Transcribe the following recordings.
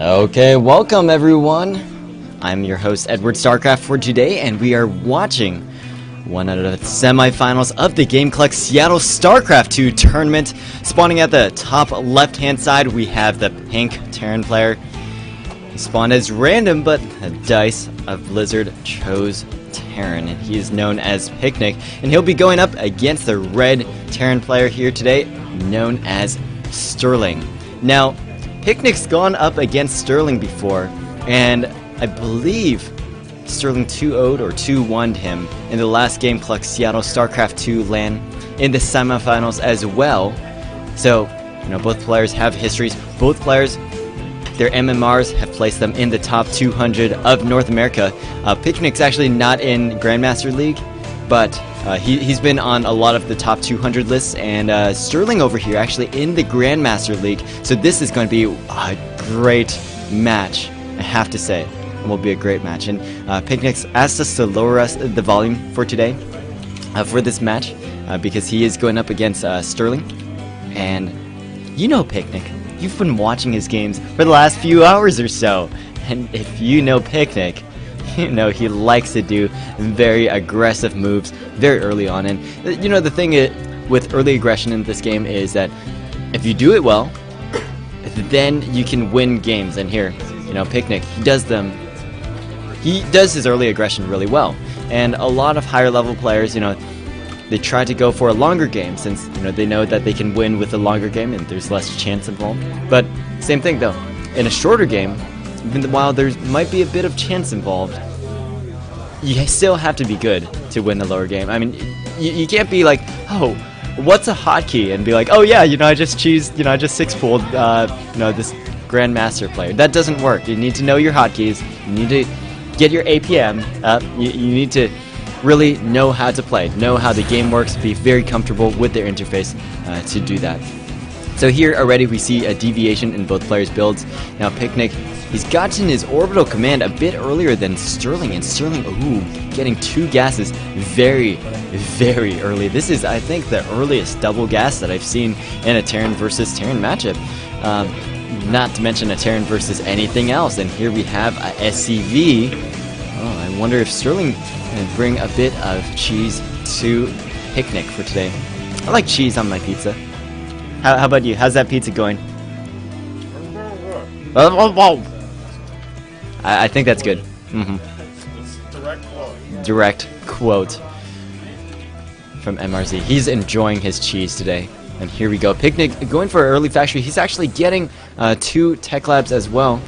Okay, welcome everyone. I'm your host EdwardStarcraft for today, and we are watching one of the semifinals of the GameClucks Seattle StarCraft 2 tournament. Spawning at the top left-hand side, we have the pink Terran player. He spawned as random, but a dice of Blizzard chose Terran, and he is known as PicNic, and he'll be going up against the red Terran player here today, known as Sterling. Now, PicNic's gone up against Sterling before, and I believe Sterling 2-0'd or 2-1'd him in the last GameClucks Seattle StarCraft 2 LAN in the semifinals as well. So, you know, both players have histories. Both players, their MMRs have placed them in the top 200 of North America. PicNic's actually not in Grandmaster League, but he's been on a lot of the top 200 lists, and Sterling over here actually in the Grandmaster League. So this is going to be a great match, I have to say. It will be a great match. And PicNic's asked us to lower the volume for today, for this match, because he is going up against Sterling. And you know PicNic, you've been watching his games for the last few hours or so. And if you know PicNic, you know he likes to do very aggressive moves very early on. And you know, the thing with early aggression in this game is that if you do it well, then you can win games. And here, you know, PicNic, he does his early aggression really well. And a lot of higher level players, you know, they try to go for a longer game since, you know, they know that they can win with a longer game and there's less chance involved. But same thing though, in a shorter game, even while there might be a bit of chance involved, you still have to be good to win the lower game. I mean, you can't be like, oh, what's a hotkey, and be like, oh yeah, you know, I just 6-pulled, you know, this Grandmaster player. That doesn't work. You need to know your hotkeys. You need to get your APM up. You need to really know how to play, know how the game works, be very comfortable with their interface to do that. So here already we see a deviation in both players' builds. Now PicNic, he's gotten his orbital command a bit earlier than Sterling, and Sterling, ooh, getting 2 gases very, very early. This is, I think, the earliest double gas that I've seen in a Terran versus Terran matchup. Not to mention a Terran versus anything else. And here we have a SCV. Oh, I wonder if Sterling can bring a bit of cheese to PicNic for today. I like cheese on my pizza. How about you? How's that pizza going? I think that's good. Direct quote. Direct quote from MRZ. He's enjoying his cheese today. And here we go. PicNic going for an early factory. He's actually getting 2 tech labs as well.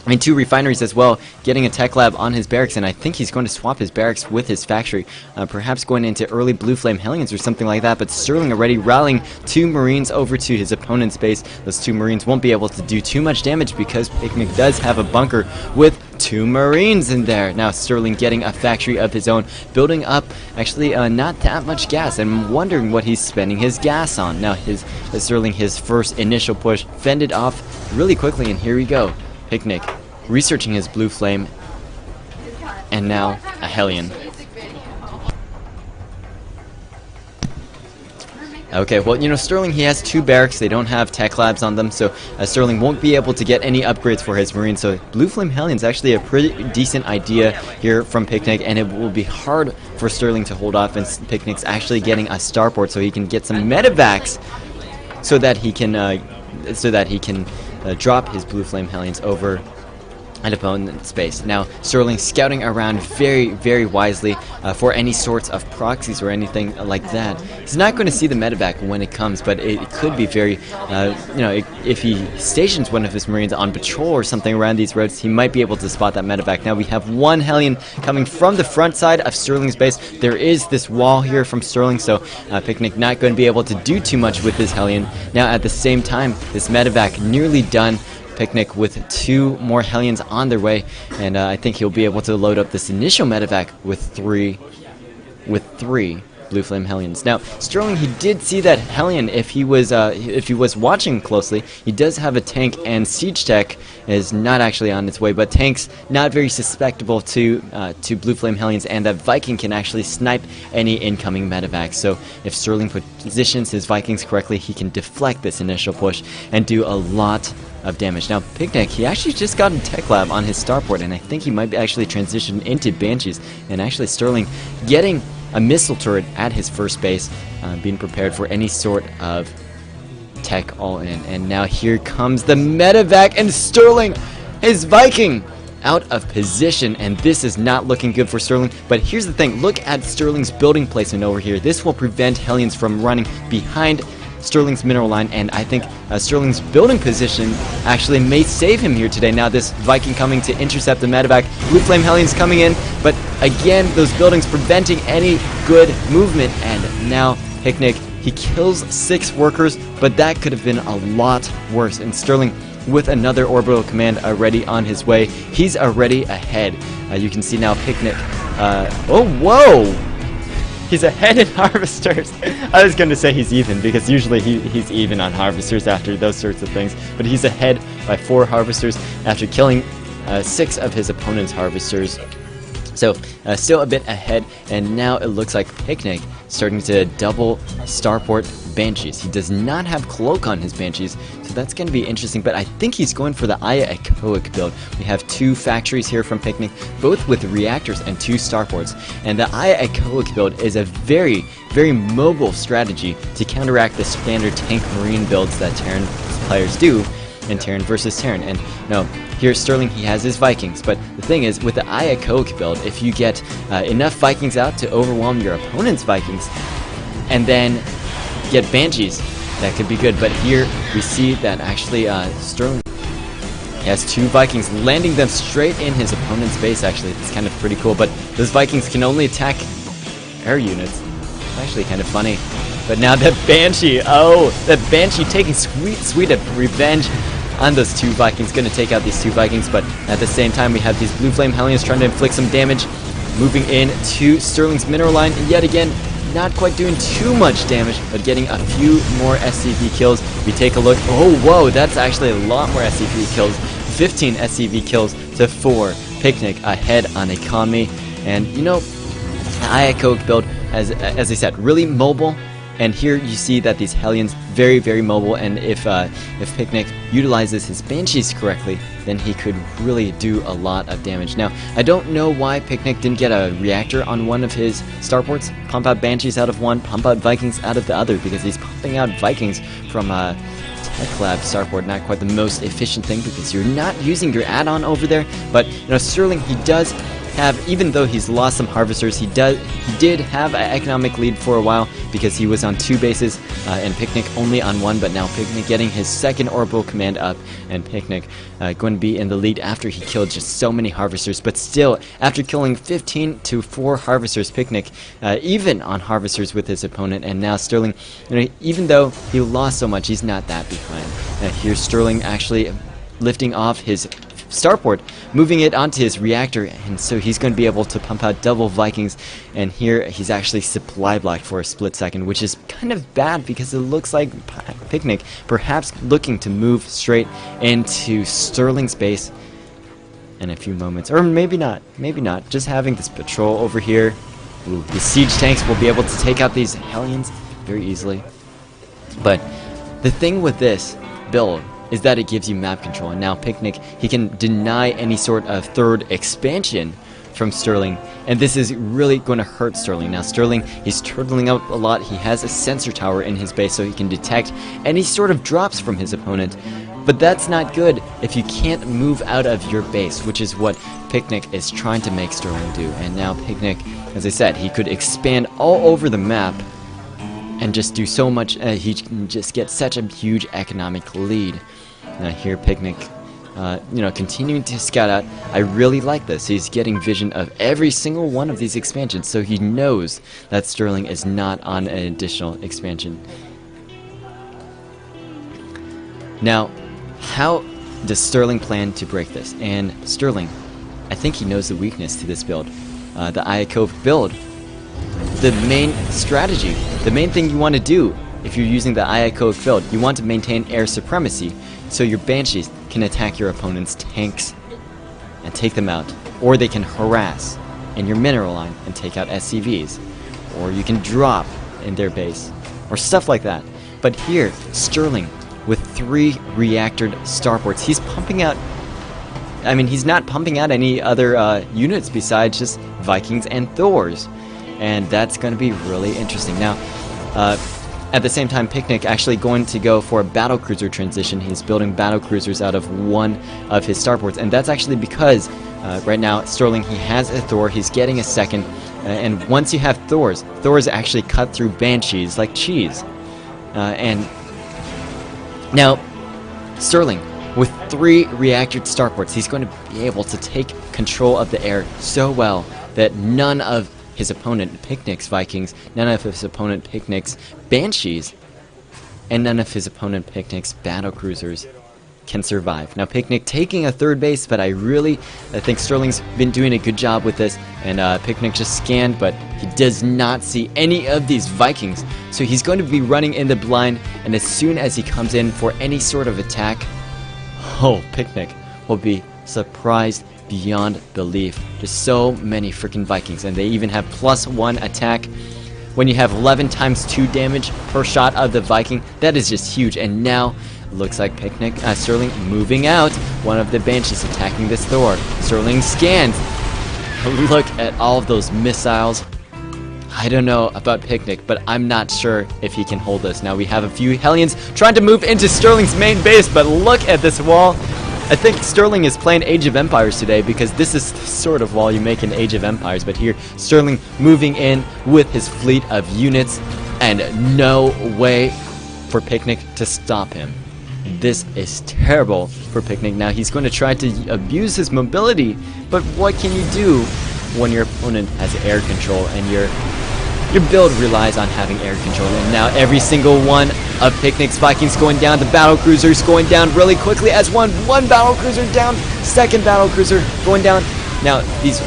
I mean, 2 refineries as well, getting a tech lab on his barracks, and I think he's going to swap his barracks with his factory, perhaps going into early Blue Flame Hellions or something like that. But Sterling already rallying 2 Marines over to his opponent's base. Those 2 Marines won't be able to do too much damage because PicNic does have a bunker with 2 Marines in there. Now Sterling getting a factory of his own, building up actually not that much gas. I'm wondering what he's spending his gas on. Now Sterling, his first initial push, fended off really quickly, and here we go. PicNic researching his Blue Flame, and now a Hellion. Okay, well, you know, Sterling, he has 2 barracks. They don't have tech labs on them, so Sterling won't be able to get any upgrades for his Marines. So Blue Flame Hellion's actually a pretty decent idea here from PicNic, and it will be hard for Sterling to hold off, and PicNic's actually getting a starport so he can get some medevacs so that he can drop his Blue Flame Hellions over an opponent's space. Now Sterling scouting around very, very wisely for any sorts of proxies or anything like that. He's not going to see the medevac when it comes, but it could be very, you know, if he stations one of his Marines on patrol or something around these roads, he might be able to spot that medevac. Now we have 1 Hellion coming from the front side of Sterling's base. There is this wall here from Sterling, so PicNic not going to be able to do too much with his Hellion. Now at the same time, this medevac nearly done. PicNic with 2 more Hellions on their way, and I think he'll be able to load up this initial medevac with 3 Blue Flame Hellions. Now Sterling, he did see that Hellion. If he was watching closely, he does have a tank, and Siege Tech is not actually on its way, but tank's not very susceptible to Blue Flame Hellions, and that Viking can actually snipe any incoming medevacs. So if Sterling positions his Vikings correctly, he can deflect this initial push and do a lot of damage. Now, PicNic, he actually just got a Tech Lab on his starport, and I think he might actually transition into Banshees, and actually Sterling getting a missile turret at his first base, being prepared for any sort of tech all-in. And now here comes the medevac, and Sterling, his Viking, out of position, and this is not looking good for Sterling. But here's the thing, look at Sterling's building placement over here. This will prevent Hellions from running behind Sterling's mineral line, and I think Sterling's building position actually may save him here today. Now this Viking coming to intercept the medevac, Blue Flame Hellions coming in, but again those buildings preventing any good movement. And now PicNic, he kills 6 workers, but that could have been a lot worse. And Sterling with another orbital command already on his way, he's already ahead. You can see now PicNic, oh whoa, he's ahead in harvesters. I was going to say he's even, because usually he's even on harvesters after those sorts of things. But he's ahead by 4 harvesters after killing 6 of his opponent's harvesters. So still a bit ahead, and now it looks like PicNic starting to double starport Banshees. He does not have Cloak on his Banshees, so that's going to be interesting, but I think he's going for the iCCup build. We have 2 factories here from PicNic, both with reactors and 2 starports, and the iCCup build is a very, very mobile strategy to counteract the standard tank marine builds that Terran players do in Terran versus Terran. And no, here Sterling, he has his Vikings, but the thing is, with the iCCup build, if you get enough Vikings out to overwhelm your opponent's Vikings, and then get Banshees, that could be good. But here we see that actually Sterling, he has 2 Vikings, landing them straight in his opponent's base. Actually, it's kind of pretty cool, but those Vikings can only attack air units. It's actually kind of funny. But now that Banshee, oh, that Banshee taking sweet revenge on those 2 Vikings, gonna take out these 2 Vikings. But at the same time, we have these Blue Flame Hellions trying to inflict some damage, moving in to Sterling's mineral line, and yet again, not quite doing too much damage, but getting a few more SCV kills. We take a look, oh whoa, that's actually a lot more SCV kills, 15 SCV kills to 4. PicNic ahead on economy, and you know, iCCup build, as I said, really mobile. And here you see that these Hellions, very, very mobile, and if PicNic utilizes his Banshees correctly, then he could really do a lot of damage. Now, I don't know why PicNic didn't get a reactor on one of his starports, pump out Banshees out of one, pump out Vikings out of the other, because he's pumping out Vikings from Tech Lab starport. Not quite the most efficient thing, because you're not using your add-on over there. But you know, Sterling, he does have, even though he's lost some harvesters, he did have an economic lead for a while, because he was on 2 bases and PicNic only on 1. But now PicNic getting his 2nd orbital command up, and PicNic going to be in the lead after he killed just so many harvesters. But still, after killing 15 to 4 harvesters, PicNic even on harvesters with his opponent. And now Sterling, you know, even though he lost so much, he's not that behind. Here's Sterling actually lifting off his starport, moving it onto his reactor, and so he's going to be able to pump out double Vikings. And here he's actually supply blocked for a split second, which is kind of bad, because it looks like PicNic perhaps looking to move straight into Sterling's base in a few moments, or maybe not, just having this patrol over here. Ooh, the siege tanks will be able to take out these Hellions very easily. But the thing with this build is that it gives you map control, and now PicNic, he can deny any sort of 3rd expansion from Sterling, and this is really going to hurt Sterling. Now Sterling, he's turtling out a lot. He has a sensor tower in his base, so he can detect any sort of drops from his opponent, but that's not good if you can't move out of your base, which is what PicNic is trying to make Sterling do. And now PicNic, as I said, he could expand all over the map and just do so much. He can just get such a huge economic lead. Now here PicNic, you know, continuing to scout out. I really like this. He's getting vision of every single one of these expansions, so he knows that Sterling is not on an additional expansion. Now, how does Sterling plan to break this? And Sterling, I think he knows the weakness to this build. The iCCup build, the main strategy, the main thing you want to do if you're using the iCCup build, you want to maintain air supremacy, so your Banshees can attack your opponent's tanks and take them out, or they can harass in your mineral line and take out SCVs, or you can drop in their base, or stuff like that. But here, Sterling, with 3 reactored starports. He's pumping out, I mean, he's not pumping out any other units besides just Vikings and Thors. And that's going to be really interesting. Now, at the same time, PicNic actually going to go for a battlecruiser transition. He's building battlecruisers out of one of his starports, and that's actually because right now Sterling, he has a Thor, he's getting a second, and once you have Thors actually cut through Banshees like cheese. And now Sterling, with 3 reactored starports, he's going to be able to take control of the air so well that none of his opponent PicNic's Vikings, none of his opponent PicNic's Banshees, and none of his opponent PicNic's battlecruisers can survive. Now PicNic taking a 3rd base, but I think Sterling's been doing a good job with this, and PicNic just scanned, but he does not see any of these Vikings, so he's going to be running in the blind, and as soon as he comes in for any sort of attack, oh, PicNic will be surprised beyond belief. There's so many freaking Vikings, and they even have +1 attack. When you have 11 times 2 damage per shot of the Viking, that is just huge. And now looks like Sterling moving out. One of the Banshees attacking this Thor. Sterling scans. Look at all of those missiles. I don't know about PicNic, but I'm not sure if he can hold us. Now we have a few Hellions trying to move into Sterling's main base, but look at this wall. I think Sterling is playing Age of Empires today, because this is the sort of wall you make in Age of Empires, but here Sterling moving in with his fleet of units, and no way for PicNic to stop him. This is terrible for PicNic. Now he's going to try to abuse his mobility, but what can you do when your opponent has air control and your build relies on having air control? And now every single one of PicNic's Vikings going down, the battlecruisers going down really quickly as one battlecruiser down, second battlecruiser going down. Now these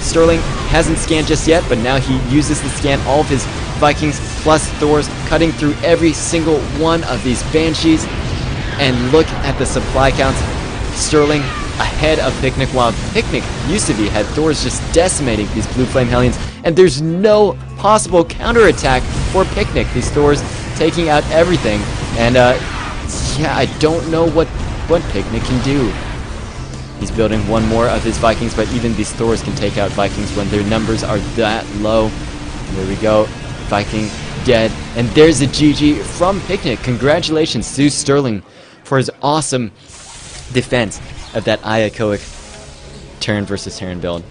Sterling hasn't scanned just yet, but now he uses to scan all of his Vikings plus Thors, cutting through every single one of these Banshees. And look at the supply counts. Sterling ahead of PicNic, while PicNic used to be had Thors just decimating these Blue Flame Hellions, and there's no possible counterattack for PicNic. These Thors taking out everything, and yeah, I don't know what PicNic can do. He's building one more of his Vikings, but even these Thors can take out Vikings when their numbers are that low. There we go, Viking dead, and there's a GG from PicNic. Congratulations to Sterling for his awesome defense of that iCCup turn versus turn build.